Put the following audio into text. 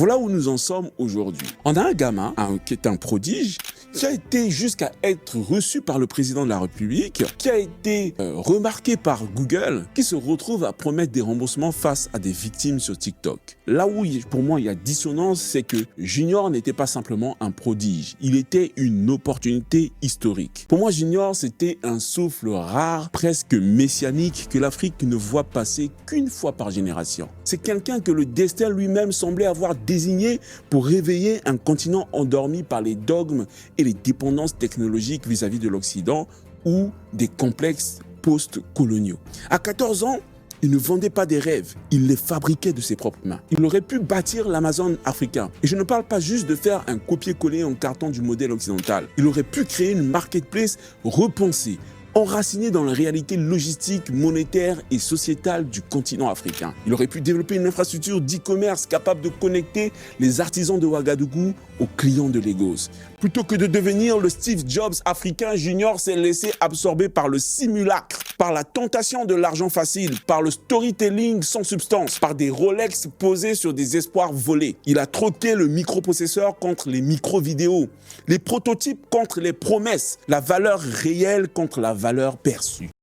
Voilà où nous en sommes aujourd'hui. On a un gamin qui est un prodige, qui a été jusqu'à être reçu par le président de la République, qui a été remarqué par Google, qui se retrouve à promettre des remboursements face à des victimes sur TikTok. Là où, pour moi, il y a dissonance, c'est que Junior n'était pas simplement un prodige, il était une opportunité historique. Pour moi, Junior, c'était un souffle rare, presque messianique, que l'Afrique ne voit passer qu'une fois par génération. C'est quelqu'un que le destin lui-même semblait avoir désigné pour réveiller un continent endormi par les dogmes et les dépendances technologiques vis-à-vis de l'Occident ou des complexes post-coloniaux. À 14 ans, il ne vendait pas des rêves, il les fabriquait de ses propres mains. Il aurait pu bâtir l'Amazon africain. Et je ne parle pas juste de faire un copier-coller en carton du modèle occidental. Il aurait pu créer une marketplace repensée, enraciné dans la réalité logistique, monétaire et sociétale du continent africain. Il aurait pu développer une infrastructure d'e-commerce capable de connecter les artisans de Ouagadougou aux clients de Lagos. Plutôt que de devenir le Steve Jobs africain, Junior s'est laissé absorber par le simulacre, par la tentation de l'argent facile, par le storytelling sans substance, par des Rolex posés sur des espoirs volés. Il a troqué le microprocesseur contre les micro-vidéos, les prototypes contre les promesses, la valeur réelle contre la valeur perçue.